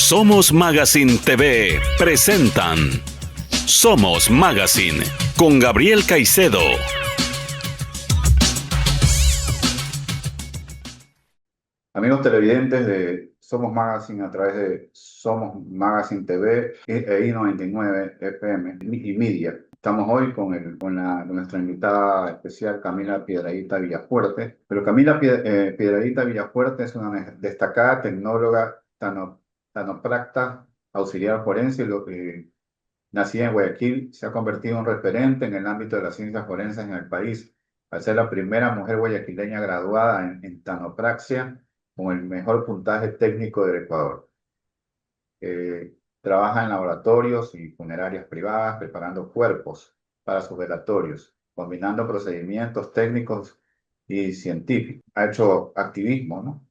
Somos Magazine TV presentan Somos Magazine con Gabriel Caicedo. Amigos televidentes de Somos Magazine a través de Somos Magazine TV e I99 FM y Media. Estamos hoy con nuestra invitada especial Camila Piedradita Villafuerte. Pero Camila Piedradita Villafuerte es una destacada tecnóloga tanopracta, auxiliar forense, nacida en Guayaquil, se ha convertido en un referente en el ámbito de las ciencias forenses en el país, al ser la primera mujer guayaquileña graduada en tanopraxia con el mejor puntaje técnico del Ecuador. Trabaja en laboratorios y funerarias privadas preparando cuerpos para sus velatorios, combinando procedimientos técnicos y científicos. Ha hecho activismo, ¿no?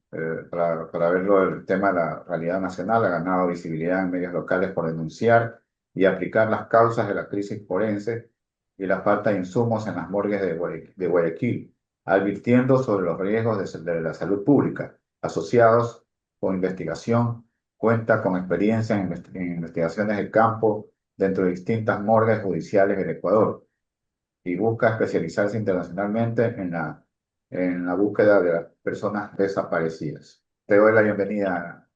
Para verlo el tema de la realidad nacional, ha ganado visibilidad en medios locales por denunciar y aplicar las causas de la crisis forense y la falta de insumos en las morgues de Guayaquil, advirtiendo sobre los riesgos de la salud pública asociados con investigación. Cuenta con experiencia en investigaciones de campo dentro de distintas morgues judiciales del Ecuador y busca especializarse internacionalmente en la búsqueda de las personas desaparecidas. Te doy la bienvenida,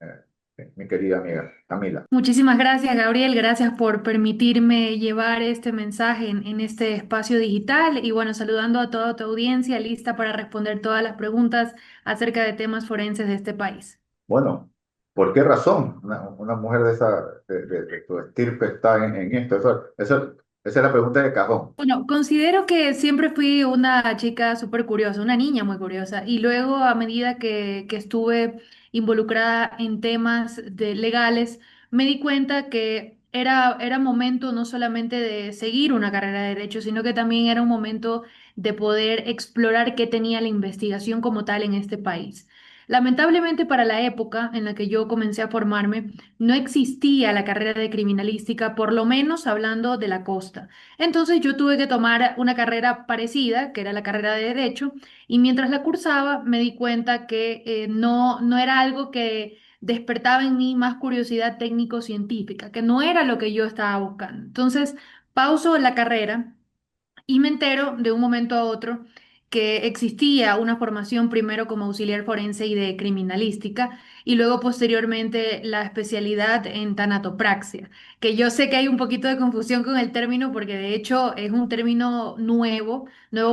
mi querida amiga Camila. Muchísimas gracias, Gabriel. Gracias por permitirme llevar este mensaje en este espacio digital. Y bueno, saludando a toda tu audiencia, lista para responder todas las preguntas acerca de temas forenses de este país. Bueno, ¿por qué razón una mujer de tu estirpe está en esto? Esa es la pregunta de cajón. Bueno, considero que siempre fui una chica súper curiosa, una niña muy curiosa. Y luego, a medida que estuve involucrada en temas legales, me di cuenta que era momento no solamente de seguir una carrera de derecho, sino que también era un momento de poder explorar qué tenía la investigación como tal en este país. Lamentablemente, para la época en la que yo comencé a formarme, no existía la carrera de criminalística, por lo menos hablando de la costa. Entonces yo tuve que tomar una carrera parecida, que era la carrera de Derecho, y mientras la cursaba me di cuenta que no era algo que despertaba en mí más curiosidad técnico-científica, que no era lo que yo estaba buscando. Entonces pauso la carrera y me entero de un momento a otro que existía una formación primero como auxiliar forense y de criminalística y luego posteriormente la especialidad en tanatopraxia, que yo sé que hay un poquito de confusión con el término porque de hecho es un término nuevo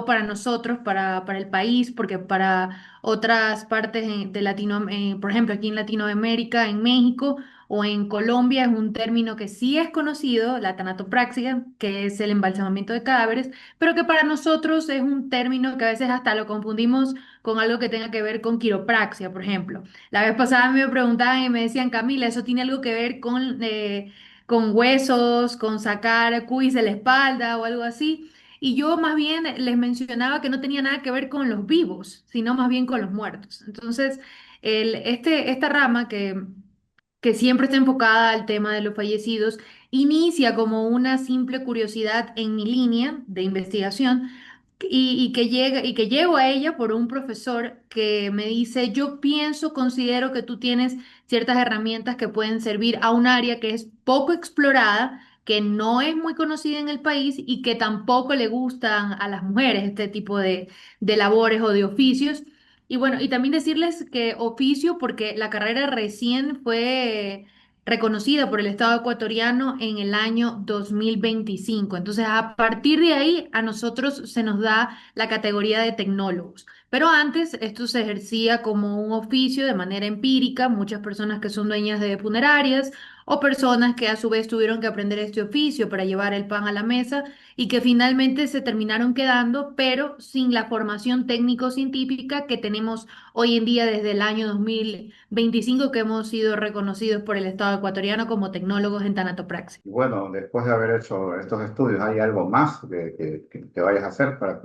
para nosotros, para el país, porque para otras partes de por ejemplo aquí en Latinoamérica, en México, o en Colombia es un término que sí es conocido, la tanatopraxia, que es el embalsamamiento de cadáveres, pero que para nosotros es un término que a veces hasta lo confundimos con algo que tenga que ver con quiropraxia, por ejemplo. La vez pasada me preguntaban y me decían, Camila, ¿eso tiene algo que ver con huesos, con sacar cuis de la espalda o algo así? Y yo más bien les mencionaba que no tenía nada que ver con los vivos, sino más bien con los muertos. Entonces, esta rama que siempre está enfocada al tema de los fallecidos, inicia como una simple curiosidad en mi línea de investigación y que llego a ella por un profesor que me dice, yo pienso, considero que tú tienes ciertas herramientas que pueden servir a un área que es poco explorada, que no es muy conocida en el país y que tampoco le gustan a las mujeres este tipo de labores o de oficios. Y bueno, y también decirles que oficio, porque la carrera recién fue reconocida por el Estado ecuatoriano en el año 2025. Entonces, a partir de ahí, a nosotros se nos da la categoría de tecnólogos. Pero antes esto se ejercía como un oficio de manera empírica, muchas personas que son dueñas de funerarias o personas que a su vez tuvieron que aprender este oficio para llevar el pan a la mesa y que finalmente se terminaron quedando, pero sin la formación técnico-científica que tenemos hoy en día desde el año 2025 que hemos sido reconocidos por el Estado ecuatoriano como tecnólogos en tanatopraxia. Y bueno, después de haber hecho estos estudios, ¿hay algo más que vayas a hacer para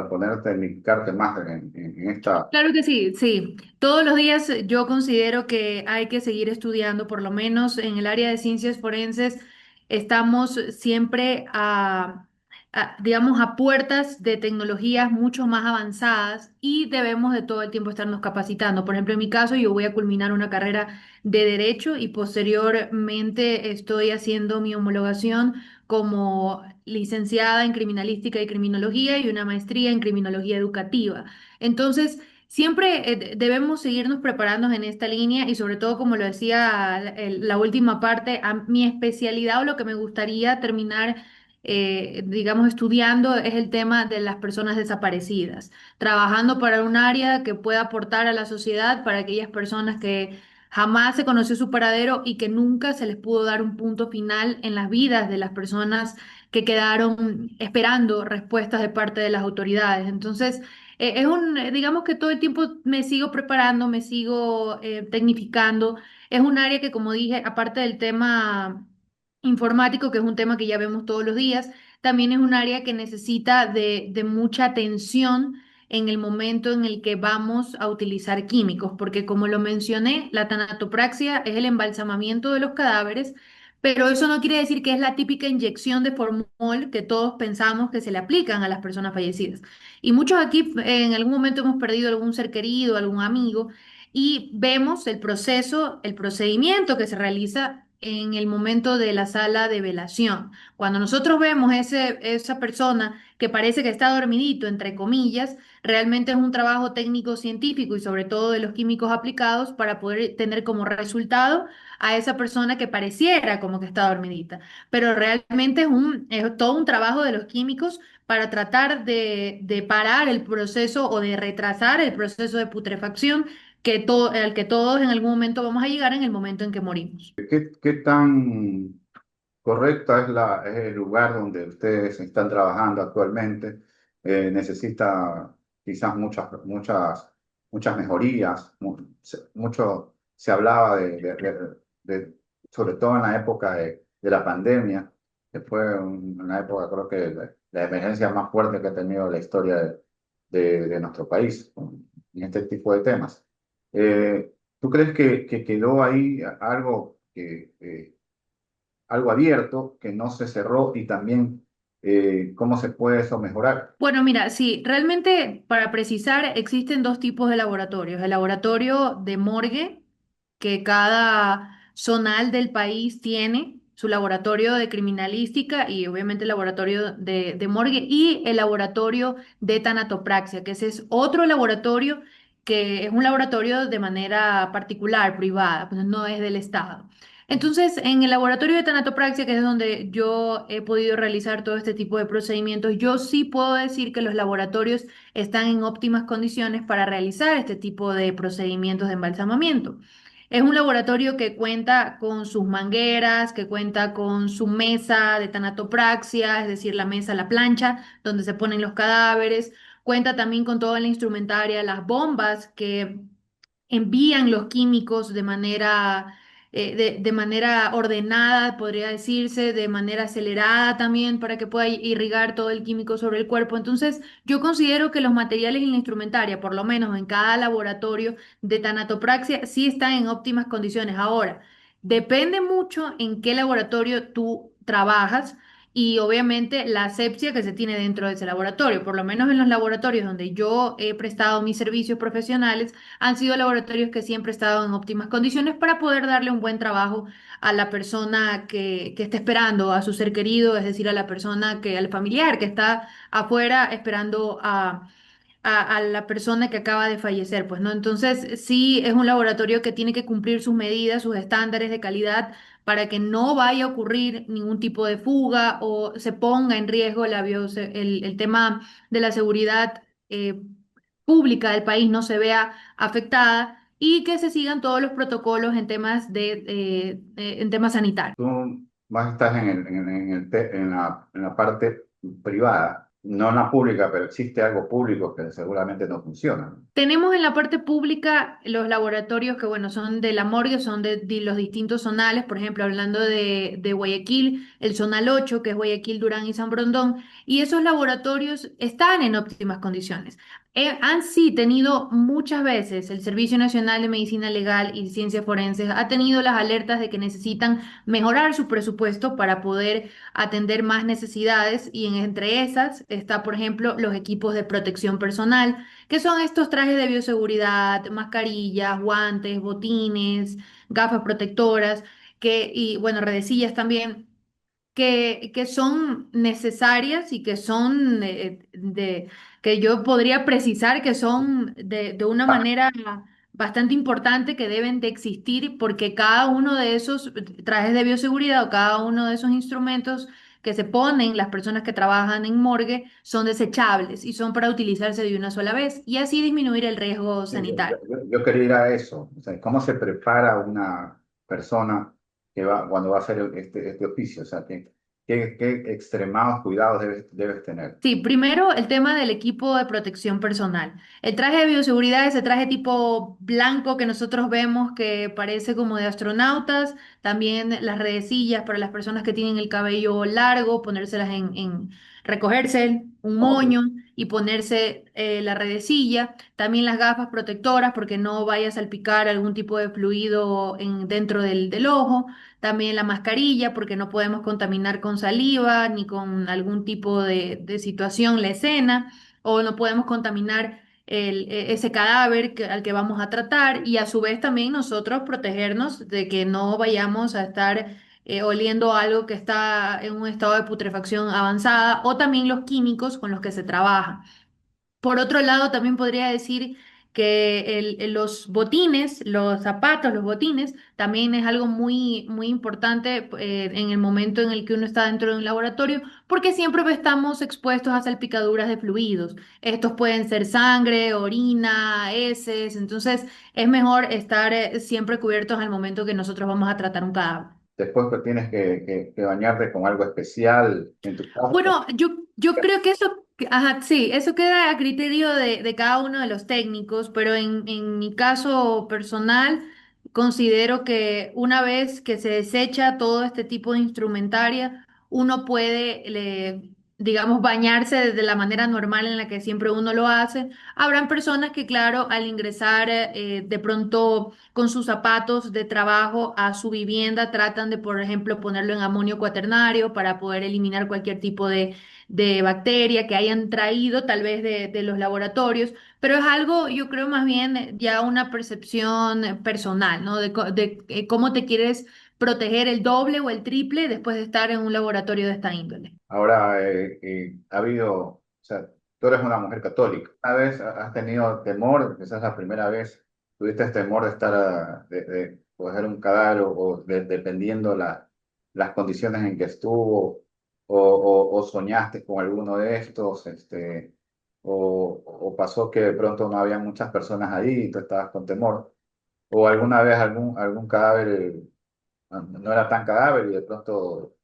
ponerte, dedicarte más en esta? Claro que sí, sí. Todos los días yo considero que hay que seguir estudiando, por lo menos en el área de ciencias forenses, estamos siempre digamos, a puertas de tecnologías mucho más avanzadas y debemos de todo el tiempo estarnos capacitando. Por ejemplo, en mi caso, yo voy a culminar una carrera de derecho y posteriormente estoy haciendo mi homologación como licenciada en criminalística y criminología y una maestría en criminología educativa. Entonces, siempre debemos seguirnos preparando en esta línea y sobre todo, como lo decía la última parte, a mi especialidad o lo que me gustaría terminar, digamos, estudiando es el tema de las personas desaparecidas, trabajando para un área que pueda aportar a la sociedad para aquellas personas que jamás se conoció su paradero y que nunca se les pudo dar un punto final en las vidas de las personas que quedaron esperando respuestas de parte de las autoridades. Entonces, digamos que todo el tiempo me sigo preparando, me sigo tecnificando. Es un área que, como dije, aparte del tema informático, que es un tema que ya vemos todos los días, también es un área que necesita de mucha atención en el momento en el que vamos a utilizar químicos, porque como lo mencioné, la tanatopraxia es el embalsamamiento de los cadáveres, pero eso no quiere decir que es la típica inyección de formol que todos pensamos que se le aplican a las personas fallecidas. Y muchos aquí en algún momento hemos perdido algún ser querido, algún amigo, y vemos el proceso, el procedimiento que se realiza en el momento de la sala de velación. Cuando nosotros vemos esa persona que parece que está dormidito, entre comillas, realmente es un trabajo técnico científico y sobre todo de los químicos aplicados para poder tener como resultado a esa persona que pareciera como que está dormidita. Pero realmente es todo un trabajo de los químicos para tratar de parar el proceso o de retrasar el proceso de putrefacción al que todos en algún momento vamos a llegar en el momento en que morimos. ¿Qué tan correcta es el lugar donde ustedes están trabajando actualmente? Necesita quizás muchas mejorías. Mucho se hablaba sobre todo en la época de la pandemia, que fue una época, creo que la emergencia más fuerte que ha tenido la historia de nuestro país en este tipo de temas. ¿Tú crees que quedó ahí algo abierto que no se cerró y también cómo se puede eso mejorar? Bueno, mira, sí, realmente para precisar, existen dos tipos de laboratorios. El laboratorio de morgue, que cada zonal del país tiene su laboratorio de criminalística y obviamente el laboratorio de morgue y el laboratorio de tanatopraxia, que ese es otro laboratorio que es un laboratorio de manera particular, privada, pues no es del Estado. Entonces, en el laboratorio de tanatopraxia, que es donde yo he podido realizar todo este tipo de procedimientos, yo sí puedo decir que los laboratorios están en óptimas condiciones para realizar este tipo de procedimientos de embalsamamiento. Es un laboratorio que cuenta con sus mangueras, que cuenta con su mesa de tanatopraxia, es decir, la mesa, la plancha, donde se ponen los cadáveres. Cuenta también con toda la instrumentaria, las bombas que envían los químicos de manera ordenada, podría decirse, de manera acelerada también, para que pueda irrigar todo el químico sobre el cuerpo. Entonces, yo considero que los materiales y la instrumentaria, por lo menos en cada laboratorio de tanatopraxia, sí están en óptimas condiciones. Ahora, depende mucho en qué laboratorio tú trabajas. Y obviamente la asepsia que se tiene dentro de ese laboratorio, por lo menos en los laboratorios donde yo he prestado mis servicios profesionales, han sido laboratorios que siempre han estado en óptimas condiciones para poder darle un buen trabajo a la persona que está esperando, a su ser querido, es decir, a la persona al familiar que está afuera esperando a la persona que acaba de fallecer, pues, ¿no? Entonces, sí es un laboratorio que tiene que cumplir sus medidas, sus estándares de calidad para que no vaya a ocurrir ningún tipo de fuga o se ponga en riesgo el tema de la seguridad pública del país no se vea afectada y que se sigan todos los protocolos en en temas sanitarios. Tú más estás en la parte privada. no en la pública, pero existe algo público que seguramente no funciona, ¿no? Tenemos en la parte pública los laboratorios que, bueno, son de la morgue, son de los distintos zonales, por ejemplo, hablando de Guayaquil, el zonal 8 que es Guayaquil, Durán y San Brondón, y esos laboratorios están en óptimas condiciones. Han sí tenido muchas veces el Servicio Nacional de Medicina Legal y Ciencias Forenses, ha tenido las alertas de que necesitan mejorar su presupuesto para poder atender más necesidades, y entre esas está, por ejemplo, los equipos de protección personal, que son estos trajes de bioseguridad, mascarillas, guantes, botines, gafas protectoras, y bueno, redecillas también, que son necesarias y que son que yo podría precisar que son de una manera bastante importante, que deben de existir, porque cada uno de esos trajes de bioseguridad o cada uno de esos instrumentos que se ponen las personas que trabajan en morgue son desechables y son para utilizarse de una sola vez y así disminuir el riesgo Sí, sanitario. yo quería ir a eso. O sea, ¿cómo se prepara una persona que va, cuando va a hacer este oficio? O sea, ¿qué extremados cuidados debes tener? Sí, primero el tema del equipo de protección personal. El traje de bioseguridad, ese traje tipo blanco que nosotros vemos que parece como de astronautas, también las redecillas para las personas que tienen el cabello largo, ponérselas recogerse un ¿Cómo? moño y ponerse la redecilla, también las gafas protectoras porque no vaya a salpicar algún tipo de fluido dentro del ojo. También la mascarilla, porque no podemos contaminar con saliva ni con algún tipo de situación la escena, o no podemos contaminar ese cadáver al que vamos a tratar, y a su vez también nosotros protegernos de que no vayamos a estar oliendo algo que está en un estado de putrefacción avanzada, o también los químicos con los que se trabaja. Por otro lado, también podría decir que los botines, los zapatos, los botines, también es algo muy, muy importante en el momento en el que uno está dentro de un laboratorio, porque siempre estamos expuestos a salpicaduras de fluidos. Estos pueden ser sangre, orina, heces, entonces es mejor estar siempre cubiertos al momento que nosotros vamos a tratar un cadáver. Después que tienes que bañarte con algo especial en tu casa. Bueno, yo creo que eso, ajá, sí, eso queda a criterio de cada uno de los técnicos, pero en mi caso personal, considero que una vez que se desecha todo este tipo de instrumentaria, uno puede, digamos, bañarse de la manera normal en la que siempre uno lo hace. Habrán personas que, claro, al ingresar de pronto con sus zapatos de trabajo a su vivienda, tratan de, por ejemplo, ponerlo en amonio cuaternario para poder eliminar cualquier tipo de bacteria que hayan traído tal vez de los laboratorios, pero es algo, yo creo más bien ya una percepción personal, ¿no? De cómo te quieres proteger el doble o el triple después de estar en un laboratorio de esta índole. Ahora, ha habido, o sea, tú eres una mujer católica. ¿Una vez has tenido temor? Quizás la primera vez tuviste temor de estar, de coger un cadáver o dependiendo las condiciones en que estuvo o soñaste con alguno de estos, o pasó que de pronto no había muchas personas ahí y tú estabas con temor. O alguna vez algún cadáver no era tan cadáver y de pronto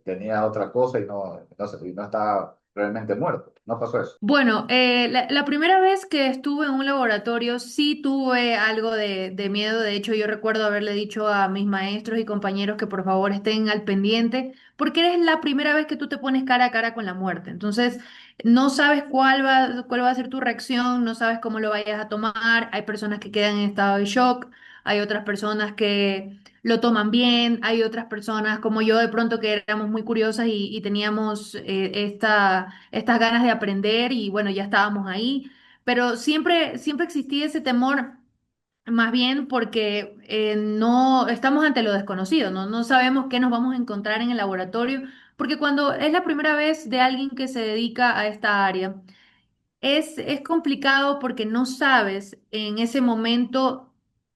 tenía otra cosa y no estaba realmente muerto. No pasó eso. Bueno, la primera vez que estuve en un laboratorio sí tuve algo de miedo. De hecho, yo recuerdo haberle dicho a mis maestros y compañeros que por favor estén al pendiente, porque eres la primera vez que tú te pones cara a cara con la muerte. Entonces, no sabes cuál va a ser tu reacción, no sabes cómo lo vayas a tomar. Hay personas que quedan en estado de shock, hay otras personas que lo toman bien, hay otras personas como yo de pronto que éramos muy curiosas y teníamos estas ganas de aprender, y bueno, ya estábamos ahí, pero siempre existía ese temor, más bien porque no estamos ante lo desconocido, ¿no? No sabemos qué nos vamos a encontrar en el laboratorio, porque cuando es la primera vez de alguien que se dedica a esta área, es complicado porque no sabes en ese momento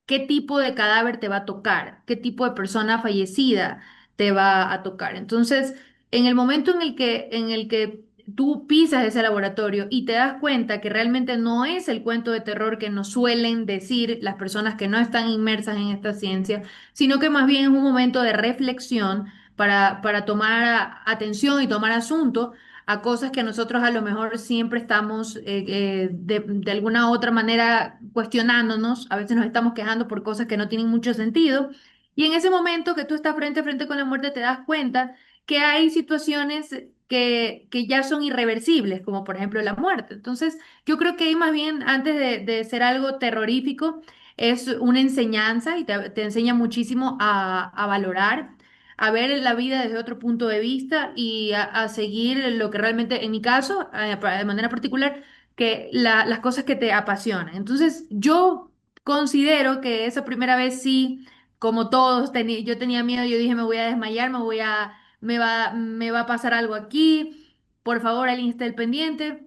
qué tipo de cadáver te va a tocar, qué tipo de persona fallecida te va a tocar. Entonces, en el momento en el que tú pisas ese laboratorio y te das cuenta que realmente no es el cuento de terror que nos suelen decir las personas que no están inmersas en esta ciencia, sino que más bien es un momento de reflexión para tomar atención y tomar asunto. a cosas que nosotros a lo mejor siempre estamos de alguna u otra manera cuestionándonos, a veces nos estamos quejando por cosas que no tienen mucho sentido, y en ese momento que tú estás frente a frente con la muerte te das cuenta que hay situaciones que ya son irreversibles, como por ejemplo la muerte. Entonces, yo creo que ahí más bien, antes de ser algo terrorífico, es una enseñanza y te enseña muchísimo a valorar, a ver la vida desde otro punto de vista y a seguir lo que realmente, en mi caso, de manera particular, que las cosas que te apasionan. Entonces, yo considero que esa primera vez sí, como todos, yo tenía miedo, yo dije, me voy a desmayar, me va a pasar algo aquí, por favor, alguien esté al pendiente.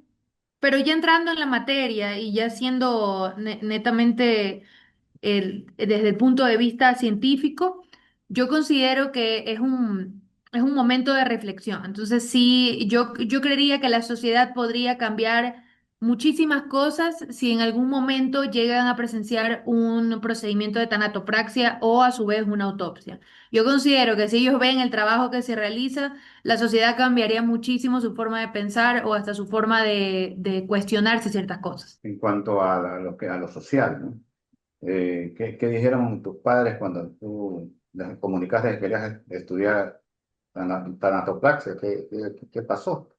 Pero ya entrando en la materia y ya siendo netamente desde el punto de vista científico, yo considero que es un momento de reflexión. Entonces, sí, yo creería que la sociedad podría cambiar muchísimas cosas si en algún momento llegan a presenciar un procedimiento de tanatopraxia o a su vez una autopsia. Yo considero que si ellos ven el trabajo que se realiza, la sociedad cambiaría muchísimo su forma de pensar o hasta su forma de cuestionarse ciertas cosas. En cuanto a, a lo social, ¿no? ¿Qué dijeron tus padres cuando tú les comunicaste que querías estudiar tanatopraxia? ¿Qué pasó?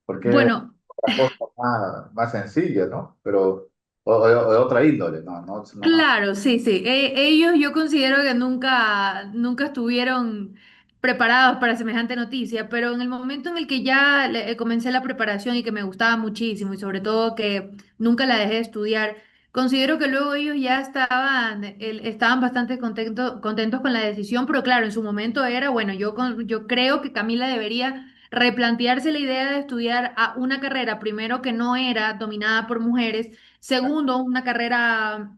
Porque Bueno, otra cosa más sencilla, ¿no? Pero, o de otra índole, no. claro, sí, sí. Ellos yo considero que nunca estuvieron preparados para semejante noticia, pero en el momento en el que ya comencé la preparación y que me gustaba muchísimo y sobre todo que nunca la dejé de estudiar, considero que luego ellos ya estaban bastante contentos con la decisión, pero claro, en su momento era, bueno, yo creo que Camila debería replantearse la idea de estudiar a una carrera, primero que no era dominada por mujeres. Segundo, una carrera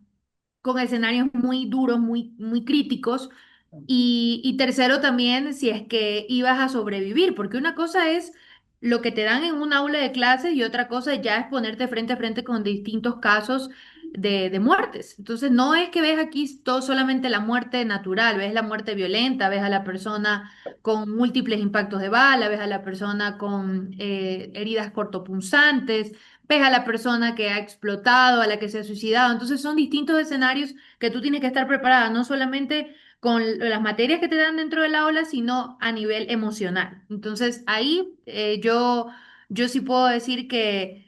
con escenarios muy duros, muy críticos. Y tercero también, si es que ibas a sobrevivir, porque una cosa es lo que te dan en un aula de clases y otra cosa ya es ponerte frente a frente con distintos casos de muertes. Entonces, no es que ves aquí todo solamente la muerte natural, ves la muerte violenta, ves a la persona con múltiples impactos de bala, ves a la persona con heridas cortopunzantes, ves a la persona que ha explotado, a la que se ha suicidado. Entonces, son distintos escenarios que tú tienes que estar preparada, no solamente con las materias que te dan dentro de la aula, sino a nivel emocional. Entonces, ahí yo sí puedo decir que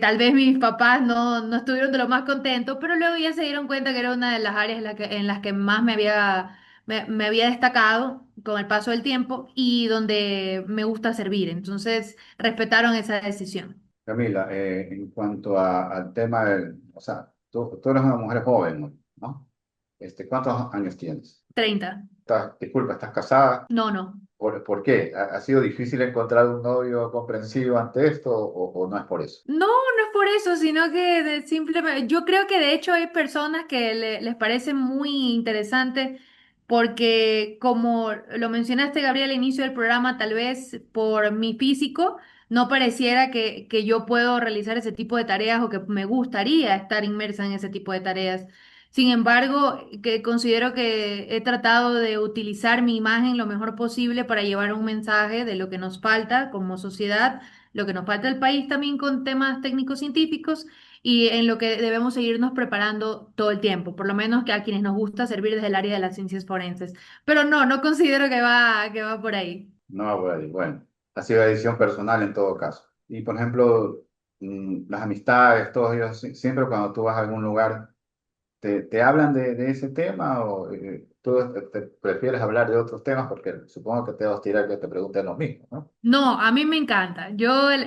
tal vez mis papás no estuvieron de lo más contentos, pero luego ya se dieron cuenta que era una de las áreas en las que más me había destacado con el paso del tiempo y donde me gusta servir. Entonces, respetaron esa decisión. Camila, en cuanto al tema o sea, tú eres una mujer joven, ¿no? ¿Cuántos años tienes? 30. Disculpa, ¿estás casada? No, no. ¿Por qué? ¿Ha sido difícil encontrar un novio comprensivo ante esto o no es por eso? No, no es por eso, sino que simplemente, yo creo que de hecho hay personas que les parece muy interesante porque como lo mencionaste, Gabriel, al inicio del programa, tal vez por mi físico no pareciera que yo puedo realizar ese tipo de tareas o que me gustaría estar inmersa en ese tipo de tareas. Sin embargo, que considero que he tratado de utilizar mi imagen lo mejor posible para llevar un mensaje de lo que nos falta como sociedad, lo que nos falta el país también con temas técnicos científicos y en lo que debemos seguirnos preparando todo el tiempo, por lo menos que a quienes nos gusta servir desde el área de las ciencias forenses. Pero no considero que va por ahí. No, bueno, ha sido decisión personal en todo caso. Y por ejemplo, las amistades, todos ellos, siempre cuando tú vas a algún lugar, ¿te hablan de ese tema o tú te prefieres hablar de otros temas? Porque supongo que te vas a tirar que te pregunten lo mismo, ¿no? No, a mí me encanta.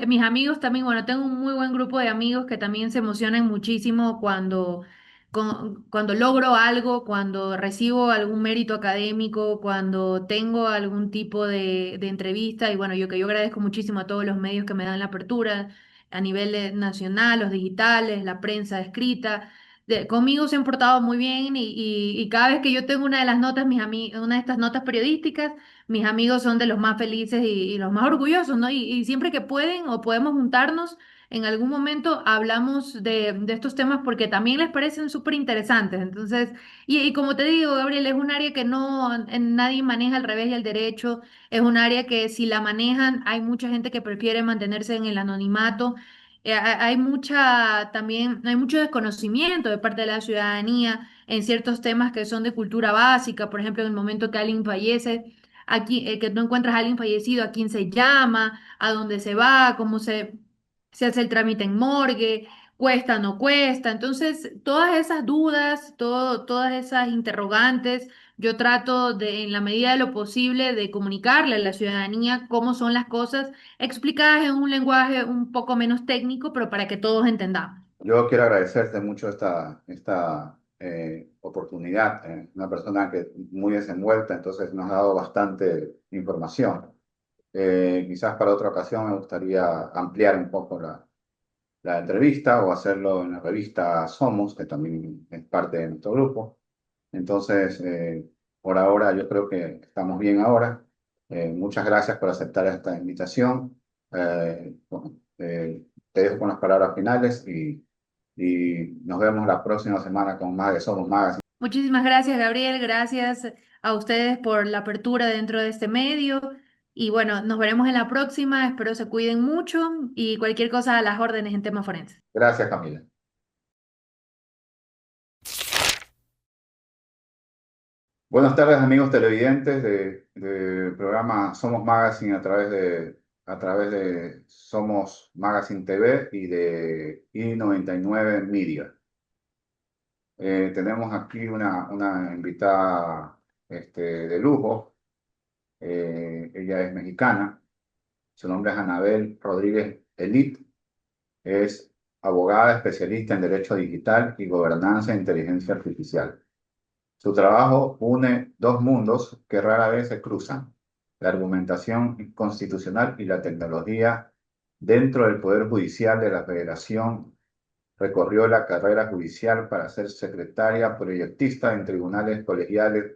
Mis amigos también, bueno, tengo un muy buen grupo de amigos que también se emocionan muchísimo cuando logro algo, cuando recibo algún mérito académico, cuando tengo algún tipo de entrevista. Y bueno, yo agradezco muchísimo a todos los medios que me dan la apertura a nivel nacional, los digitales, la prensa escrita. conmigo se han portado muy bien y cada vez que yo tengo una de las notas, una de estas notas periodísticas, mis amigos son de los más felices y los más orgullosos, ¿no? Y siempre que pueden o podemos juntarnos, en algún momento hablamos de estos temas porque también les parecen súper interesantes. Entonces, y como te digo, Gabriel, es un área que no nadie maneja al revés y al derecho, es un área que si la manejan, hay mucha gente que prefiere mantenerse en el anonimato. Hay también, hay mucho desconocimiento de parte de la ciudadanía en ciertos temas que son de cultura básica, por ejemplo, en el momento que alguien fallece, aquí, que no encuentras a alguien fallecido, a quién se llama, a dónde se va, se hace el trámite en morgue, cuesta, no cuesta. Entonces, todas esas dudas, todas esas interrogantes, yo trato de, en la medida de lo posible, de comunicarle a la ciudadanía cómo son las cosas explicadas en un lenguaje un poco menos técnico, pero para que todos entendamos. Yo quiero agradecerte mucho esta oportunidad. Una persona que muy desenvuelta, entonces nos ha dado bastante información. Quizás para otra ocasión me gustaría ampliar un poco la entrevista o hacerlo en la revista Somos, que también es parte de nuestro grupo. Entonces, por ahora yo creo que estamos bien ahora. Muchas gracias por aceptar esta invitación. Bueno, te dejo con las palabras finales y nos vemos la próxima semana con más de Somos Magazine. Muchísimas gracias, Gabriel. Gracias a ustedes por la apertura dentro de este medio. Y bueno, nos veremos en la próxima. Espero se cuiden mucho y cualquier cosa a las órdenes en tema forense. Gracias, Camila. Buenas tardes, amigos televidentes del programa Somos Magazine a través de Somos Magazine TV y de I99 Media. Tenemos aquí una invitada de lujo. Ella es mexicana. Su nombre es Anabel Rodríguez Elite. Es abogada especialista en Derecho Digital y Gobernanza e Inteligencia Artificial. Su trabajo une dos mundos que rara vez se cruzan: la argumentación constitucional y la tecnología. Dentro del Poder Judicial de la Federación, recorrió la carrera judicial para ser secretaria proyectista en tribunales colegiados,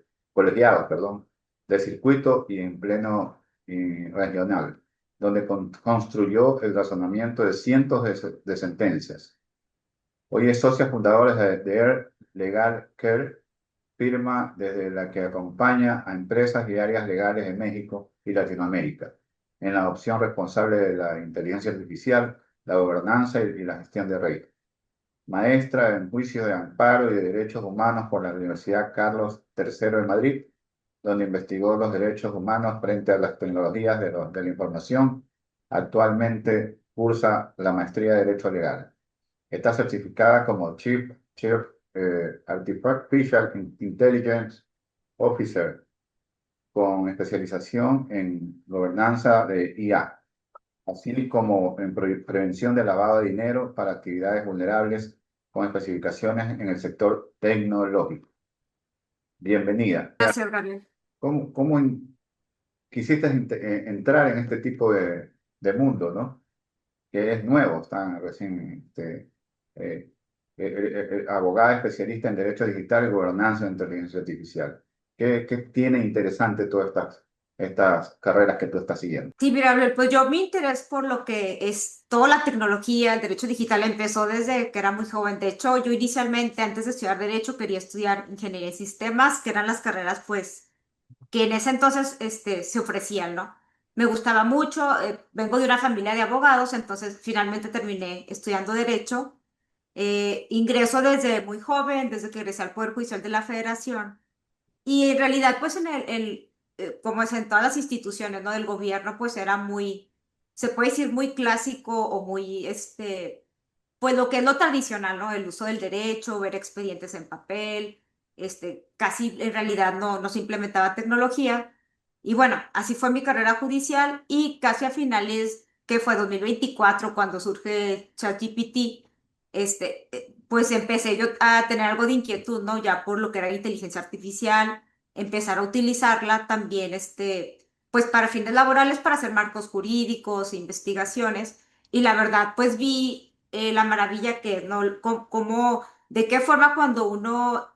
de circuito y en pleno regional, donde construyó el razonamiento de cientos de sentencias. Hoy es socia fundadora de Air Legal Care, firma desde la que acompaña a empresas y áreas legales de México y Latinoamérica en la adopción responsable de la inteligencia artificial, la gobernanza y la gestión de redes. Maestra en juicios de amparo y de derechos humanos por la Universidad Carlos III de Madrid, donde investigó los derechos humanos frente a las tecnologías de la información. Actualmente cursa la maestría de Derecho Legal. Está certificada como Chief Artificial Intelligence Officer, con especialización en gobernanza de IA, así como en prevención de lavado de dinero para actividades vulnerables, con especificaciones en el sector tecnológico. Bienvenida. Gracias, Gabriel. ¿Cómo quisiste entrar en este tipo de mundo, ¿no? Que es nuevo, está recién eh, abogada especialista en Derecho Digital y Gobernanza de Inteligencia Artificial. ¿Qué tiene interesante todas estas carreras que tú estás siguiendo? Sí, mira, Gabriel, pues yo mi interés por lo que es toda la tecnología, el derecho digital empezó desde que era muy joven. De hecho, yo inicialmente, antes de estudiar derecho, quería estudiar ingeniería en sistemas, que eran las carreras, pues, que en ese entonces se ofrecían, ¿no? Me gustaba mucho, vengo de una familia de abogados, entonces finalmente terminé estudiando derecho. Ingreso desde muy joven, desde que ingresé al Poder Judicial de la Federación. Y en realidad, pues como es en todas las instituciones, ¿no? Del gobierno, pues era muy, se puede decir muy clásico o muy, pues lo que es lo tradicional, ¿no? El uso del derecho, ver expedientes en papel, casi en realidad no se implementaba tecnología. Y bueno, así fue mi carrera judicial y casi a finales, que fue 2024, cuando surge ChatGPT, pues empecé yo a tener algo de inquietud, ¿no? Ya por lo que era inteligencia artificial, empezar a utilizarla también, pues para fines laborales, para hacer marcos jurídicos, investigaciones. Y la verdad, pues vi la maravilla que, ¿no? Cómo de qué forma cuando uno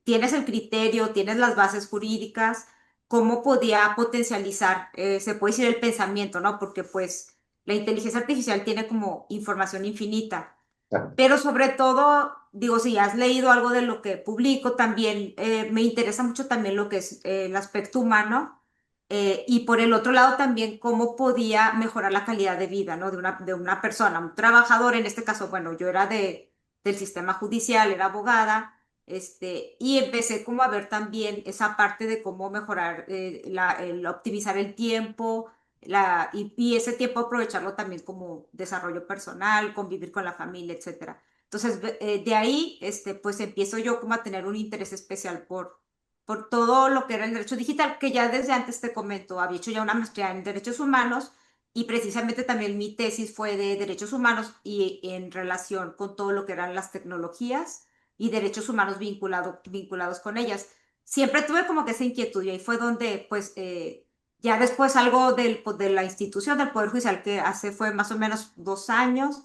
tienes el criterio, tienes las bases jurídicas, cómo podía potencializar, se puede decir el pensamiento, ¿no? Porque pues la inteligencia artificial tiene como información infinita. Claro. Pero sobre todo, digo, si has leído algo de lo que publico, también me interesa mucho también lo que es el aspecto humano y por el otro lado también cómo podía mejorar la calidad de vida, ¿no? De una persona, un trabajador, en este caso, bueno, yo era del sistema judicial, era abogada, y empecé como a ver también esa parte de cómo mejorar, el optimizar el tiempo y ese tiempo aprovecharlo también como desarrollo personal, convivir con la familia, etcétera. Entonces, de ahí, pues empiezo yo como a tener un interés especial por todo lo que era el derecho digital, que ya desde antes te comento, había hecho ya una maestría en derechos humanos y precisamente también mi tesis fue de derechos humanos y en relación con todo lo que eran las tecnologías y derechos humanos vinculados con ellas. Siempre tuve como que esa inquietud y ahí fue donde, pues, ya después algo pues, de la institución del Poder Judicial que hace fue más o menos 2 años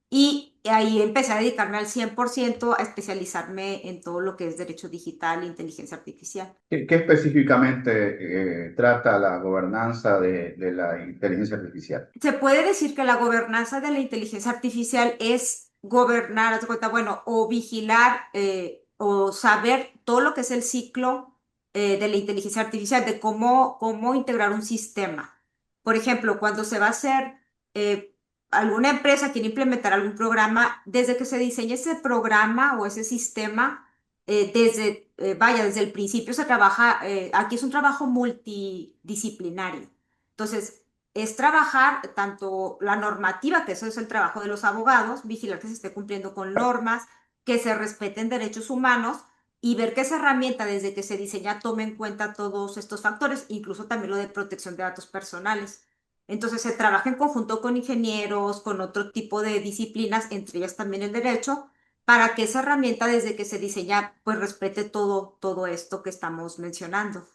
y ahí empecé a dedicarme al 100% a especializarme en todo lo que es derecho digital e inteligencia artificial. ¿Qué específicamente trata la gobernanza de la inteligencia artificial? Se puede decir que la gobernanza de la inteligencia artificial es gobernar, haz de cuenta, bueno, o vigilar o saber todo lo que es el ciclo de la inteligencia artificial, de cómo integrar un sistema. Por ejemplo, cuando se va a hacer, eh, alguna empresa quiere implementar algún programa, desde que se diseña ese programa o ese sistema, desde el principio se trabaja, aquí es un trabajo multidisciplinario. Entonces, es trabajar tanto la normativa, que eso es el trabajo de los abogados, vigilar que se esté cumpliendo con normas, que se respeten derechos humanos y ver que esa herramienta desde que se diseña tome en cuenta todos estos factores, incluso también lo de protección de datos personales. Entonces se trabaja en conjunto con ingenieros, con otro tipo de disciplinas, entre ellas también el derecho, para que esa herramienta desde que se diseña pues respete todo esto que estamos mencionando.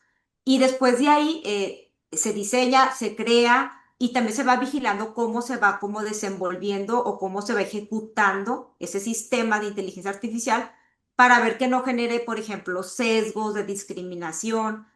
Y después de ahí se diseña, se crea y también se va vigilando cómo se va como desenvolviendo o cómo se va ejecutando ese sistema de inteligencia artificial para ver que no genere, por ejemplo, sesgos de discriminación.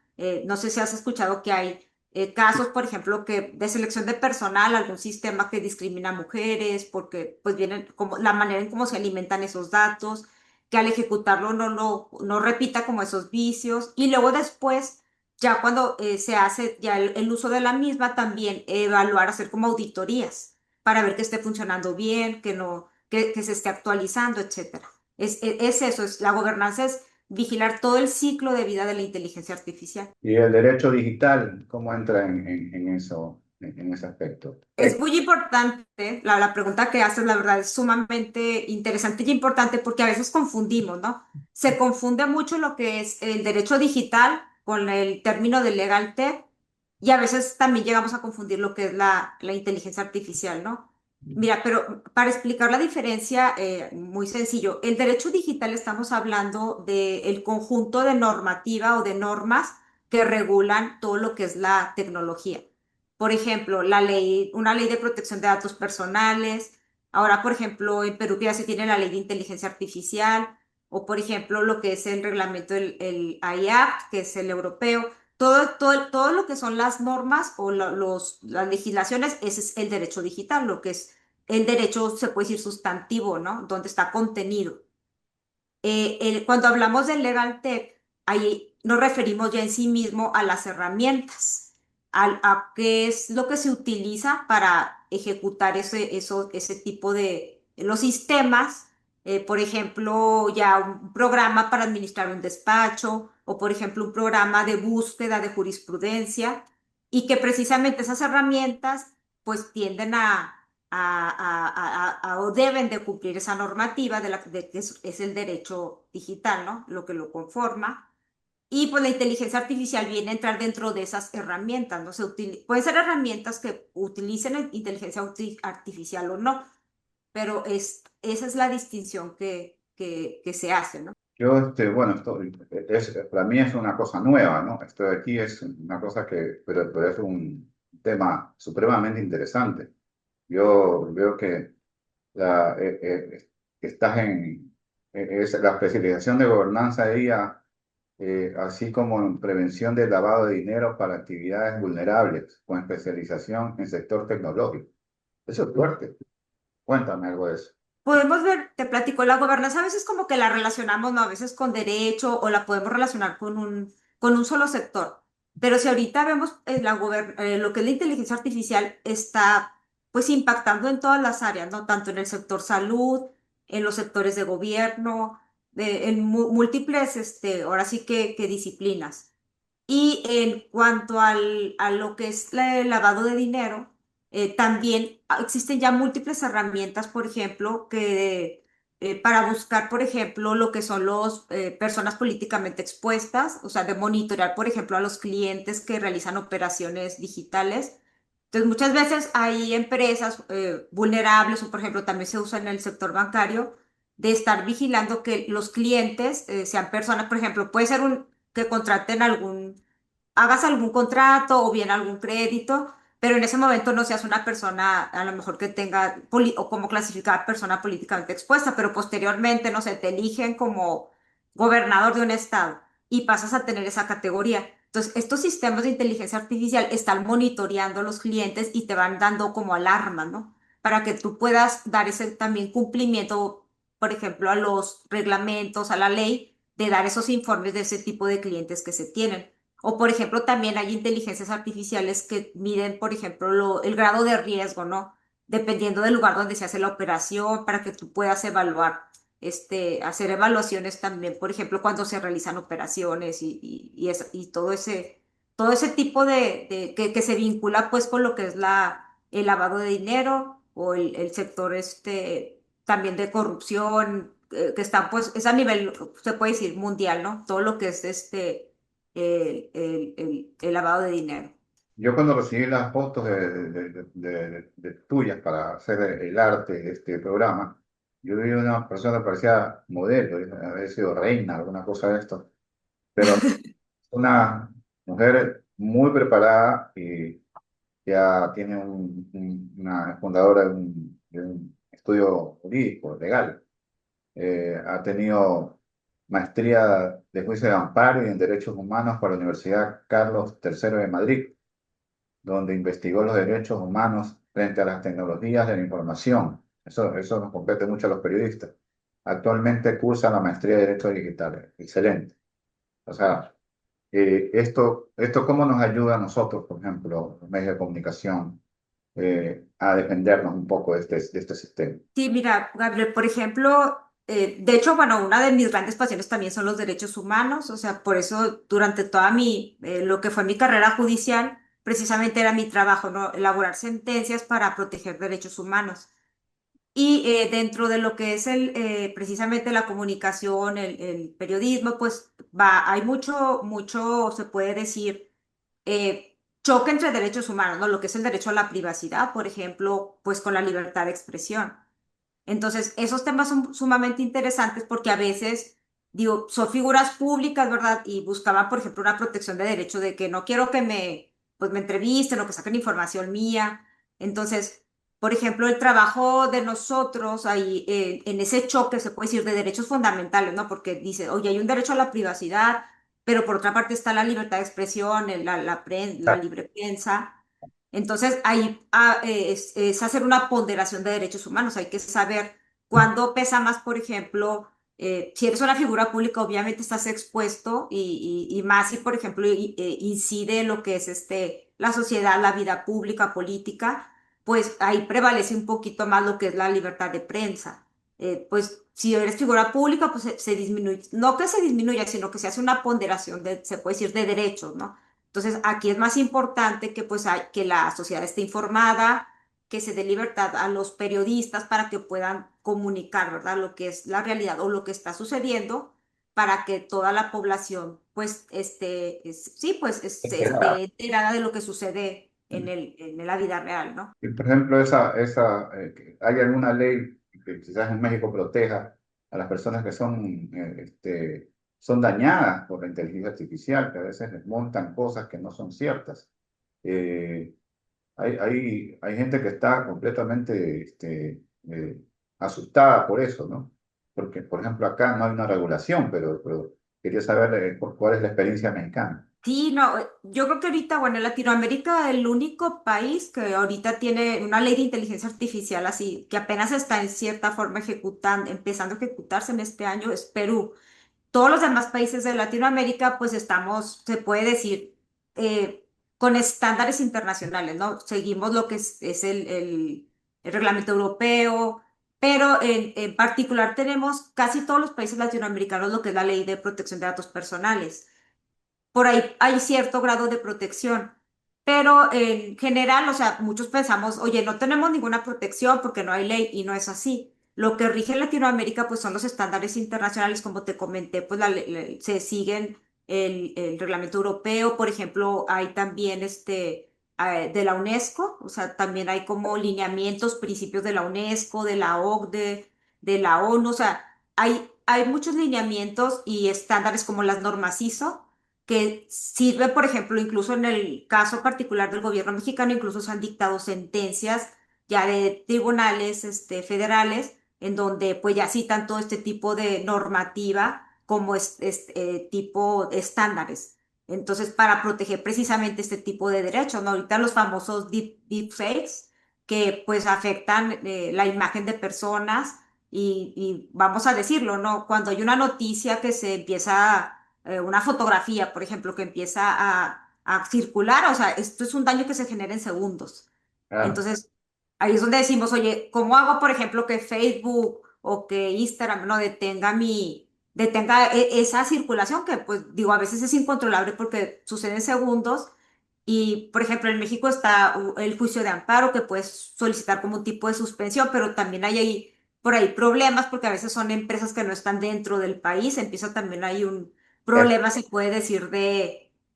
No sé si has escuchado que hay casos, por ejemplo, que de selección de personal, algún sistema que discrimina a mujeres porque pues vienen como la manera en cómo se alimentan esos datos, que al ejecutarlo no repita como esos vicios y luego después ya cuando se hace ya el uso de la misma, también evaluar, hacer como auditorías para ver que esté funcionando bien, que no, que se esté actualizando, etcétera. Es eso, la gobernanza es vigilar todo el ciclo de vida de la inteligencia artificial. ¿Y el derecho digital, cómo entra en eso, en ese aspecto? Es muy importante, la pregunta que haces, la verdad, es sumamente interesante y importante porque a veces confundimos, ¿no? Se confunde mucho lo que es el derecho digital con el término de legal tech y a veces también llegamos a confundir lo que es la inteligencia artificial, ¿no? Mira, pero para explicar la diferencia, muy sencillo, el derecho digital estamos hablando del conjunto de normativa o de normas que regulan todo lo que es la tecnología. Por ejemplo, una ley de protección de datos personales. Ahora, por ejemplo, en Perú ya se tiene la ley de inteligencia artificial, o por ejemplo, lo que es el reglamento, el AI Act, que es el europeo. Todo lo que son las normas o las legislaciones, ese es el derecho digital, lo que es el derecho, se puede decir sustantivo, ¿no? Donde está contenido. Cuando hablamos del legal tech, ahí nos referimos ya en sí mismo a las herramientas, a qué es lo que se utiliza para ejecutar ese tipo de los sistemas, por ejemplo, ya un programa para administrar un despacho o, por ejemplo, un programa de búsqueda de jurisprudencia y que precisamente esas herramientas pues tienden o deben de cumplir esa normativa de que es el derecho digital, ¿no? Lo que lo conforma. Y pues la inteligencia artificial viene a entrar dentro de esas herramientas, ¿no? Pueden ser herramientas que utilicen inteligencia artificial o no, pero esa es la distinción que se hace, ¿no? Yo, bueno, para mí es una cosa nueva, ¿no? Esto de aquí es una cosa pero es un tema supremamente interesante. Yo veo que estás es la especialización de gobernanza de IA, así como en prevención del lavado de dinero para actividades vulnerables, con especialización en sector tecnológico. Eso es fuerte. Cuéntame algo de eso. Podemos ver, te platico, la gobernanza a veces como que la relacionamos, ¿no? A veces con derecho o la podemos relacionar con un solo sector. Pero si ahorita vemos lo que es la inteligencia artificial está pues impactando en todas las áreas, ¿no? Tanto en el sector salud, en los sectores de gobierno, en múltiples, ahora sí que disciplinas. Y en cuanto a lo que es el lavado de dinero, también existen ya múltiples herramientas, por ejemplo, para buscar, por ejemplo, lo que son las personas políticamente expuestas, o sea, de monitorear, por ejemplo, a los clientes que realizan operaciones digitales. Entonces, muchas veces hay empresas vulnerables, o por ejemplo, también se usa en el sector bancario, de estar vigilando que los clientes sean personas, por ejemplo, puede ser que contraten hagas algún contrato o bien algún crédito, pero en ese momento no seas una persona a lo mejor que tenga o como clasificada persona políticamente expuesta, pero posteriormente, no sé, te eligen como gobernador de un estado y pasas a tener esa categoría. Entonces, estos sistemas de inteligencia artificial están monitoreando a los clientes y te van dando como alarmas, ¿no? Para que tú puedas dar ese también cumplimiento, por ejemplo, a los reglamentos, a la ley, de dar esos informes de ese tipo de clientes que se tienen. O, por ejemplo, también hay inteligencias artificiales que miden, por ejemplo, el grado de riesgo, ¿no? Dependiendo del lugar donde se hace la operación, para que tú puedas evaluar, hacer evaluaciones también, por ejemplo, cuando se realizan operaciones y todo ese tipo que se vincula pues con lo que es el lavado de dinero o el sector también de corrupción, que está pues, es a nivel, se puede decir, mundial, ¿no? Todo lo que es el lavado de dinero. Yo cuando recibí las fotos de tuyas para hacer el arte de este programa, yo vi una persona que parecía modelo, había sido reina, alguna cosa de esto, pero una mujer muy preparada y ya tiene una fundadora de un estudio jurídico, legal. Ha tenido maestría de juicio de amparo y en derechos humanos por la Universidad Carlos III de Madrid, donde investigó los derechos humanos frente a las tecnologías de la información. Eso nos compete mucho a los periodistas. Actualmente cursa la maestría de Derecho Digital. Excelente. O sea, esto cómo nos ayuda a nosotros, por ejemplo, los medios de comunicación, a defendernos un poco de este sistema. Sí, mira, Gabriel, por ejemplo, de hecho, bueno, una de mis grandes pasiones también son los derechos humanos, o sea, por eso durante lo que fue mi carrera judicial, precisamente era mi trabajo, ¿no? Elaborar sentencias para proteger derechos humanos. Y dentro de lo que es precisamente la comunicación, el periodismo, pues hay mucho, se puede decir, choque entre derechos humanos, ¿no? Lo que es el derecho a la privacidad, por ejemplo, pues con la libertad de expresión. Entonces, esos temas son sumamente interesantes porque a veces, digo, son figuras públicas, ¿verdad? Y buscaban, por ejemplo, una protección de derecho de que no quiero que pues me entrevisten o que saquen información mía. Entonces, por ejemplo, el trabajo de nosotros ahí, en ese choque, se puede decir, de derechos fundamentales, ¿no? Porque dice, oye, hay un derecho a la privacidad, pero por otra parte está la libertad de expresión, la libre prensa. Entonces, ahí es hacer una ponderación de derechos humanos. Hay que saber cuándo pesa más, por ejemplo, si eres una figura pública, obviamente estás expuesto y más si, por ejemplo, incide en lo que es la sociedad, la vida pública, política, pues ahí prevalece un poquito más lo que es la libertad de prensa. Pues si eres figura pública, pues se disminuye, no que se disminuya, sino que se hace una ponderación se puede decir, de derechos, ¿no? Entonces, aquí es más importante que, pues, que la sociedad esté informada, que se dé libertad a los periodistas para que puedan comunicar, ¿verdad? Lo que es la realidad o lo que está sucediendo para que toda la población, pues, sí, pues, esté enterada de lo que sucede en la vida real, ¿no? Y, por ejemplo, ¿hay alguna ley que quizás en México proteja a las personas que son dañadas por la inteligencia artificial, que a veces les montan cosas que no son ciertas? Eh, hay gente que está completamente asustada por eso, ¿no? porque, por ejemplo, acá no hay una regulación, pero quería saber cuál es la experiencia mexicana. Sí, no, yo creo que ahorita, bueno, en Latinoamérica el único país que ahorita tiene una ley de inteligencia artificial así, que apenas está en cierta forma ejecutando, empezando a ejecutarse en este año, es Perú. Todos los demás países de Latinoamérica, pues estamos, se puede decir, con estándares internacionales, ¿no? Seguimos lo que es el reglamento europeo, pero en particular tenemos casi todos los países latinoamericanos lo que es la ley de protección de datos personales. Por ahí hay cierto grado de protección, pero en general, o sea, muchos pensamos, oye, no tenemos ninguna protección porque no hay ley y no es así. Lo que rige en Latinoamérica, pues son los estándares internacionales, como te comenté, pues se siguen el reglamento europeo, por ejemplo, hay también de la UNESCO, o sea, también hay como lineamientos, principios de la UNESCO, de la OCDE, de la ONU, o sea, hay muchos lineamientos y estándares como las normas ISO que sirve, por ejemplo, incluso en el caso particular del gobierno mexicano, incluso se han dictado sentencias ya de tribunales federales en donde pues ya citan todo este tipo de normativa como tipo estándares. Entonces, para proteger precisamente este tipo de derechos, ¿no? Ahorita los famosos deepfakes que pues afectan la imagen de personas y vamos a decirlo, ¿no? Cuando hay una noticia que se empieza una fotografía, por ejemplo, que empieza a circular, o sea, esto es un daño que se genera en segundos. Claro. Entonces, ahí es donde decimos, oye, ¿cómo hago, por ejemplo, que Facebook o que Instagram no detenga esa circulación que, pues, digo, a veces es incontrolable porque sucede en segundos? Y, por ejemplo, en México está el juicio de amparo que puedes solicitar como un tipo de suspensión, pero también hay ahí, por ahí problemas porque a veces son empresas que no están dentro del país, empieza también hay un Es- problema, se puede decir,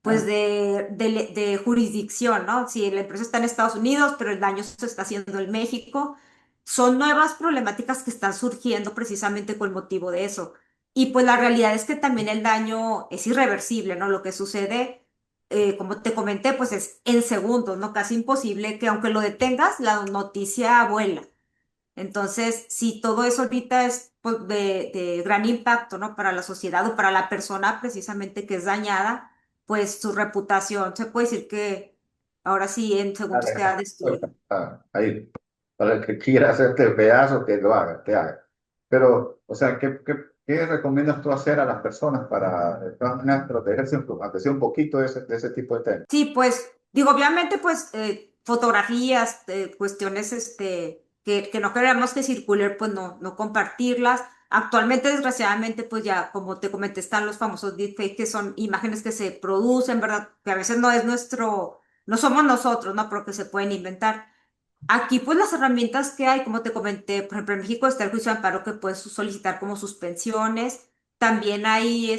pues ah, de jurisdicción, ¿no? Si la empresa está en Estados Unidos, pero el daño se está haciendo en México, son nuevas problemáticas que están surgiendo precisamente con motivo de eso. Y pues la realidad es que también el daño es irreversible, ¿no? Lo que sucede, como te comenté, pues es en segundos, ¿no? Casi imposible que aunque lo detengas, la noticia vuela. Entonces, si todo eso ahorita es pues, de gran impacto, ¿no? Para la sociedad o para la persona precisamente que es dañada, pues su reputación, se puede decir que ahora sí en segundos queda destruida. ahí, para el que quiera hacerte pedazo, que lo haga, te haga. Pero, o sea, ¿qué recomiendas tú hacer a las personas para, de todas maneras, protegerse, aunque sea un poquito de ese tipo de temas? Sí, pues digo, obviamente, pues fotografías, cuestiones que no queremos que circulen, pues no compartirlas. Actualmente, desgraciadamente, pues ya, como te comenté, están los famosos deepfakes, que son imágenes que se producen, ¿verdad? Que a veces no es no somos nosotros, ¿no? Pero que se pueden inventar. Aquí, pues las herramientas que hay, como te comenté, por ejemplo, en México está el juicio de amparo que puedes solicitar como suspensiones. También hay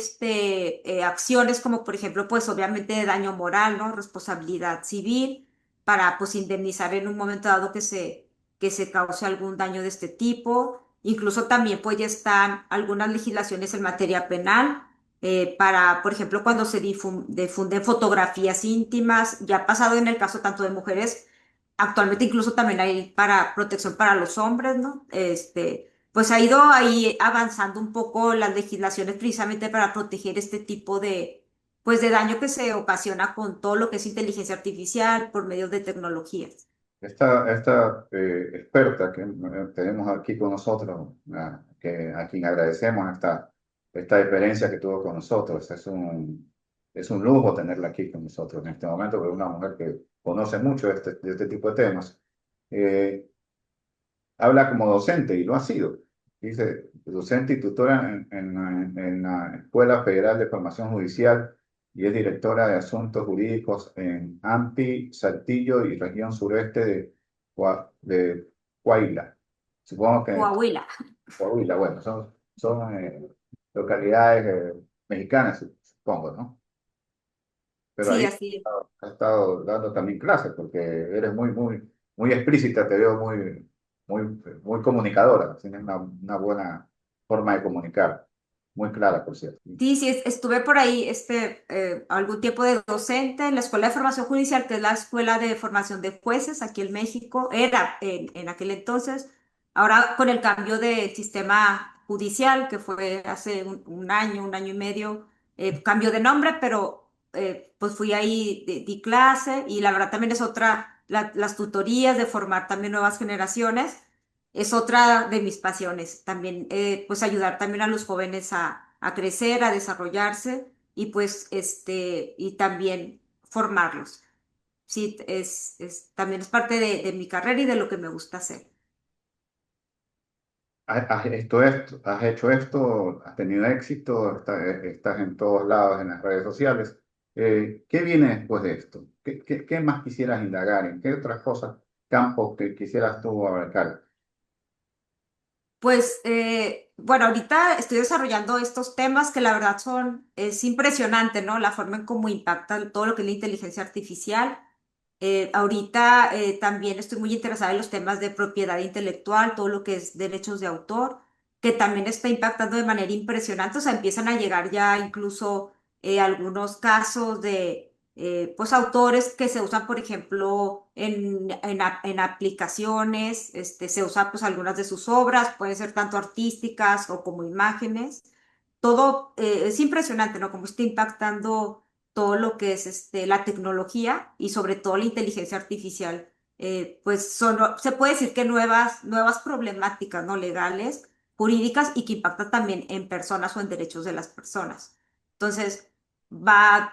acciones como, por ejemplo, pues obviamente de daño moral, ¿no? Responsabilidad civil para, pues, indemnizar en un momento dado que se cause algún daño de este tipo. Incluso también, pues, ya están algunas legislaciones en materia penal para, por ejemplo, cuando se difunden fotografías íntimas. Ya ha pasado en el caso tanto de mujeres. Actualmente incluso también hay para protección para los hombres, ¿no? Pues ha ido ahí avanzando un poco las legislaciones precisamente para proteger este tipo pues de daño que se ocasiona con todo lo que es inteligencia artificial por medio de tecnologías. Esta experta que tenemos aquí con nosotros, a quien agradecemos esta experiencia que tuvo con nosotros, es un lujo tenerla aquí con nosotros en este momento, porque es una mujer que conoce mucho de este tipo de temas. Eh, Habla como docente y lo ha sido. Dice, docente y tutora en la Escuela Federal de Formación Judicial y es directora de Asuntos Jurídicos en AMPI, Saltillo y región sureste de Coahuila. Supongo que Coahuila. Coahuila, bueno, son localidades mexicanas, supongo, ¿no? Pero Sí, ahí así es. has estado dando también clases porque eres muy explícita, te veo muy, muy comunicadora, tienes una buena forma de comunicar, muy clara, por cierto. Sí, sí, estuve por ahí algún tiempo de docente en la Escuela de Formación Judicial, que es la Escuela de Formación de Jueces aquí en México. Era en aquel entonces. Ahora, con el cambio del sistema judicial, que fue hace un año y medio, cambió de nombre, pero pues fui ahí, di clase y la verdad también es otra, las tutorías de formar también nuevas generaciones, es otra de mis pasiones, también pues ayudar también a los jóvenes a crecer, a desarrollarse y pues y también formarlos. Sí, también es parte de mi carrera y de lo que me gusta hacer. Has hecho esto, has tenido éxito, estás en todos lados en las redes sociales. ¿Qué viene después de esto? ¿Qué más quisieras indagar? ¿En qué otras cosas, campos que quisieras tú abarcar? Pues bueno, ahorita estoy desarrollando estos temas que la verdad es impresionante, ¿no? La forma en cómo impacta todo lo que es la inteligencia artificial. Ahorita también estoy muy interesada en los temas de propiedad intelectual, todo lo que es derechos de autor, que también está impactando de manera impresionante. O sea, empiezan a llegar ya incluso algunos casos de pues autores que se usan, por ejemplo, en aplicaciones, se usan pues algunas de sus obras, pueden ser tanto artísticas o como imágenes. Todo es impresionante, ¿no? Cómo está impactando todo lo que es la tecnología y sobre todo la inteligencia artificial, pues se puede decir que nuevas problemáticas no legales, jurídicas y que impactan también en personas o en derechos de las personas. Entonces,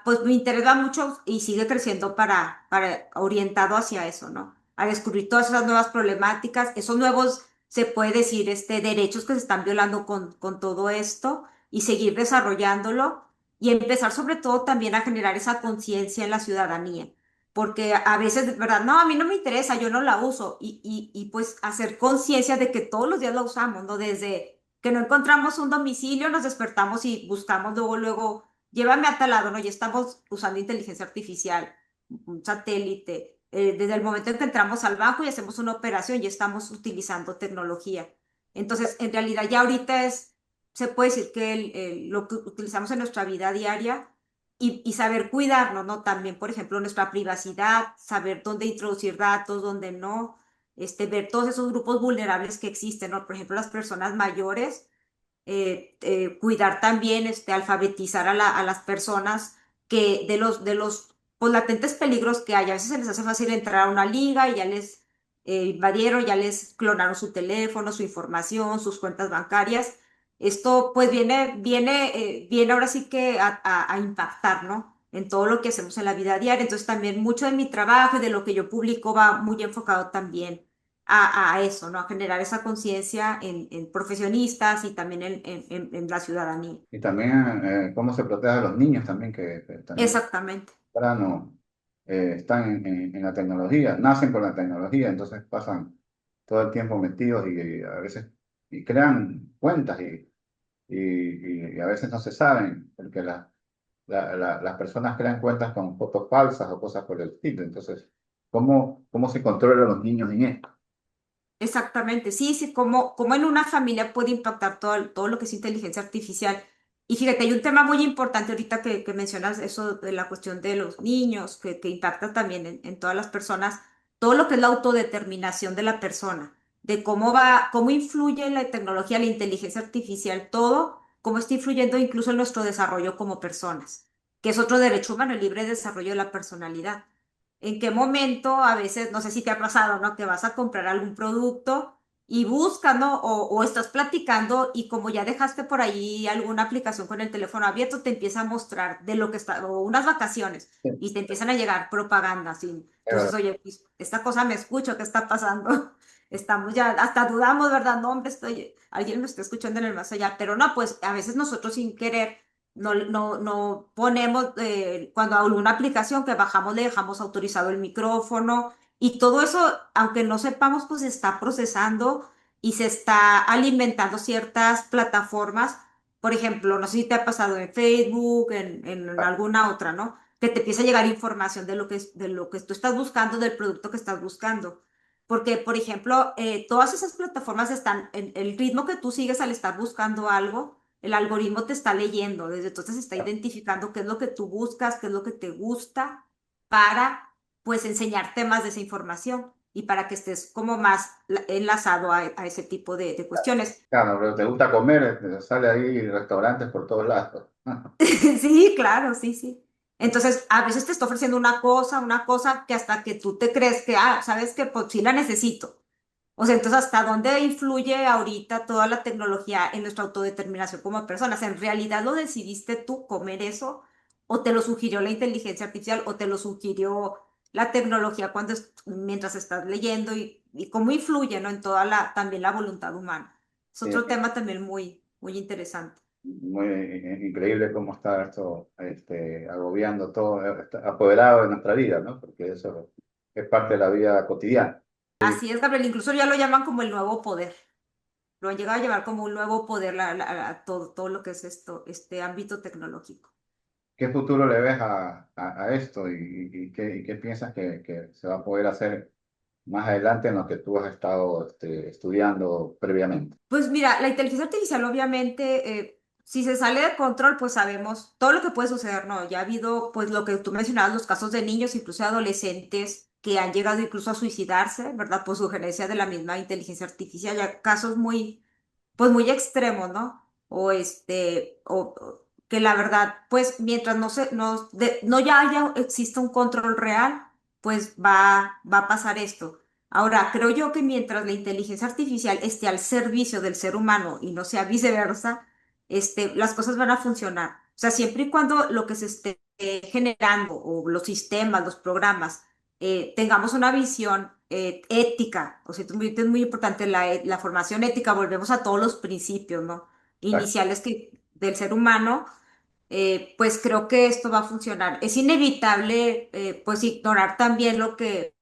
pues mi interés va mucho y sigue creciendo para orientado hacia eso, ¿no? A descubrir todas esas nuevas problemáticas, esos nuevos, se puede decir, derechos que se están violando con todo esto y seguir desarrollándolo y empezar sobre todo también a generar esa conciencia en la ciudadanía, porque a veces, de verdad, no, a mí no me interesa, yo no la uso, y pues hacer conciencia de que todos los días la usamos, ¿no? Desde que no encontramos un domicilio, nos despertamos y buscamos luego, llévame a tal lado, ¿no? Ya estamos usando inteligencia artificial, un satélite, desde el momento en que entramos al banco y hacemos una operación, ya estamos utilizando tecnología. Entonces, en realidad ya ahorita se puede decir que lo que utilizamos en nuestra vida diaria y saber cuidarnos, ¿no? También, por ejemplo, nuestra privacidad, saber dónde introducir datos, dónde no, ver todos esos grupos vulnerables que existen, ¿no? Por ejemplo, las personas mayores, cuidar también, alfabetizar a las personas que de los pues, latentes peligros que hay. A veces se les hace fácil entrar a una liga y ya les invadieron, ya les clonaron su teléfono, su información, sus cuentas bancarias. Esto pues viene ahora sí que a impactar, ¿no? En todo lo que hacemos en la vida diaria. Entonces también mucho de mi trabajo y de lo que yo publico va muy enfocado también a eso, ¿no? A generar esa conciencia en profesionistas y también en la ciudadanía. Y también cómo se protege a los niños también, que también Exactamente. temprano están en la tecnología, nacen con la tecnología, entonces pasan todo el tiempo metidos y a veces y crean cuentas y a veces no se saben, porque las personas crean cuentas con fotos falsas o cosas por el estilo. Entonces, ¿cómo se controla a los niños en esto? Exactamente, sí, sí, como en una familia puede impactar todo lo que es inteligencia artificial. Y fíjate, hay un tema muy importante ahorita que mencionas eso de la cuestión de los niños, que impacta también en todas las personas, todo lo que es la autodeterminación de la persona, de cómo influye la tecnología, la inteligencia artificial, todo, cómo está influyendo incluso en nuestro desarrollo como personas, que es otro derecho humano, el libre desarrollo de la personalidad. ¿En qué momento, a veces, no sé si te ha pasado, ¿no? Que vas a comprar algún producto y buscas, ¿no? O estás platicando y como ya dejaste por ahí alguna aplicación con el teléfono abierto, te empieza a mostrar de lo que está, o unas vacaciones, Sí, y te empiezan a llegar propagandas. Y es entonces, verdad. oye, pues, esta cosa me escucho, ¿qué está pasando? Estamos ya, hasta dudamos, ¿verdad? No, hombre, alguien me está escuchando en el más allá, pero no, pues a veces nosotros sin querer no ponemos, cuando alguna aplicación que bajamos le dejamos autorizado el micrófono y todo eso, aunque no sepamos, pues se está procesando y se está alimentando ciertas plataformas. Por ejemplo, no sé si te ha pasado en Facebook, en alguna otra, ¿no? Que te empieza a llegar información de lo que tú estás buscando, del producto que estás buscando. Porque, por ejemplo, todas esas plataformas están en el ritmo que tú sigues al estar buscando algo, el algoritmo te está leyendo, desde entonces está identificando qué es lo que tú buscas, qué es lo que te gusta para, pues, enseñarte más de esa información. y para que estés como más enlazado a ese tipo de cuestiones. Claro, pero te gusta comer, sale ahí restaurantes por todos lados. Sí, claro, sí, sí. Entonces, a veces te está ofreciendo una cosa que hasta que tú te crees que, sabes que pues sí la necesito. O sea, entonces, ¿hasta dónde influye ahorita toda la tecnología en nuestra autodeterminación como personas? ¿En realidad lo decidiste tú comer eso? ¿O te lo sugirió la inteligencia artificial? ¿O te lo sugirió la tecnología mientras estás leyendo? Y cómo influye, ¿no? En toda también la voluntad humana. Es otro tema también muy, muy interesante. Muy increíble cómo está esto agobiando todo, apoderado de nuestra vida, ¿no? Porque eso es parte de la vida cotidiana. Así es, Gabriel. Incluso ya lo llaman como el nuevo poder. Lo han llegado a llamar como un nuevo poder todo lo que es este ámbito tecnológico. ¿Qué futuro le ves a esto y qué piensas que se va a poder hacer más adelante en lo que tú has estado estudiando previamente? Pues mira, la inteligencia artificial obviamente, si se sale de control, pues sabemos todo lo que puede suceder, ¿no? Ya ha habido, pues lo que tú mencionabas, los casos de niños, incluso de adolescentes, que han llegado incluso a suicidarse, ¿verdad? Por sugerencia de la misma inteligencia artificial, ya casos muy, pues muy extremos, ¿no? O que la verdad, pues mientras no ya exista un control real, pues va a pasar esto. Ahora, creo yo que mientras la inteligencia artificial esté al servicio del ser humano y no sea viceversa, las cosas van a funcionar. O sea, siempre y cuando lo que se esté generando o los sistemas, los programas, tengamos una visión ética. O sea, es muy importante la formación ética. Volvemos a todos los principios, ¿no? Exacto. Iniciales del ser humano. Pues creo que esto va a funcionar. Es inevitable, pues, ignorar también lo que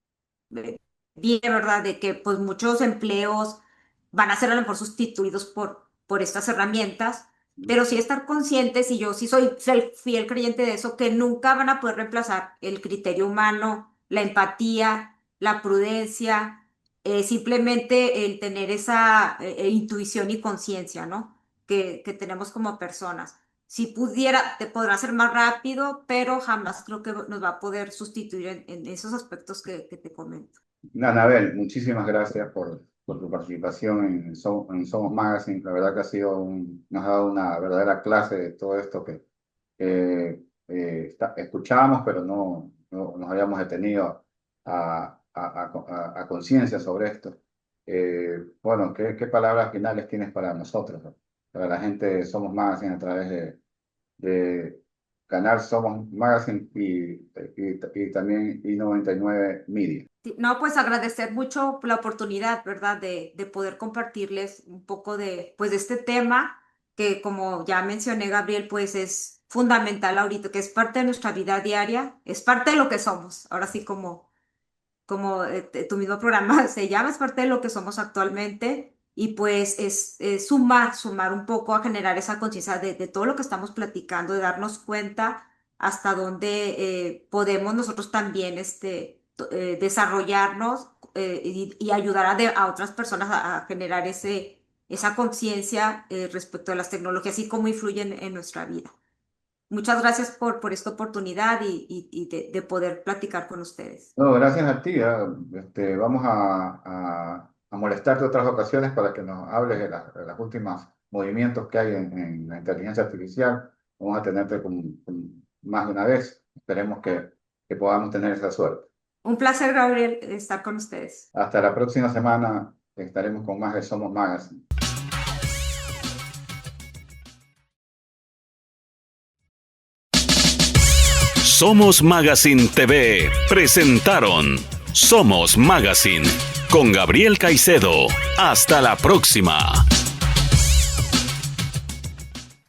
bien, ¿verdad? De que pues muchos empleos van a ser a lo mejor sustituidos por estas herramientas, pero sí estar conscientes, y yo sí soy fiel creyente de eso, que nunca van a poder reemplazar el criterio humano, la empatía, la prudencia, simplemente el tener esa intuición y conciencia, ¿no? Que tenemos como personas. Si pudiera, te podrá ser más rápido, pero jamás creo que nos va a poder sustituir en esos aspectos que te comento. Anabel, muchísimas gracias por tu participación en Somos Magazine. La verdad que nos ha dado una verdadera clase de todo esto que escuchábamos, pero no nos habíamos detenido a conciencia sobre esto. Bueno, ¿qué palabras finales tienes para nosotros, ¿no? Para la gente de Somos Magazine a través de Canal Somos Magazine y también I99 Media? Sí, no, pues agradecer mucho la oportunidad, ¿verdad? De poder compartirles un poco pues de este tema que, como ya mencioné, Gabriel, pues es fundamental ahorita, que es parte de nuestra vida diaria, es parte de lo que somos. Ahora sí, como tu mismo programa se llama, es parte de lo que somos actualmente. Y pues es sumar un poco a generar esa conciencia de todo lo que estamos platicando, de darnos cuenta hasta dónde podemos nosotros también desarrollarnos y ayudar a otras personas a generar esa conciencia respecto a las tecnologías y cómo influyen en nuestra vida. Muchas gracias por esta oportunidad y de poder platicar con ustedes. No, gracias a ti. Vamos a molestarte otras ocasiones para que nos hables de los últimos movimientos que hay en la inteligencia artificial. Vamos a tenerte con más de una vez. Esperemos que podamos tener esa suerte. Un placer, Gabriel, estar con ustedes. Hasta la próxima semana estaremos con más de Somos Magazine. Somos Magazine TV presentaron Somos Magazine con Gabriel Caicedo. Hasta la próxima.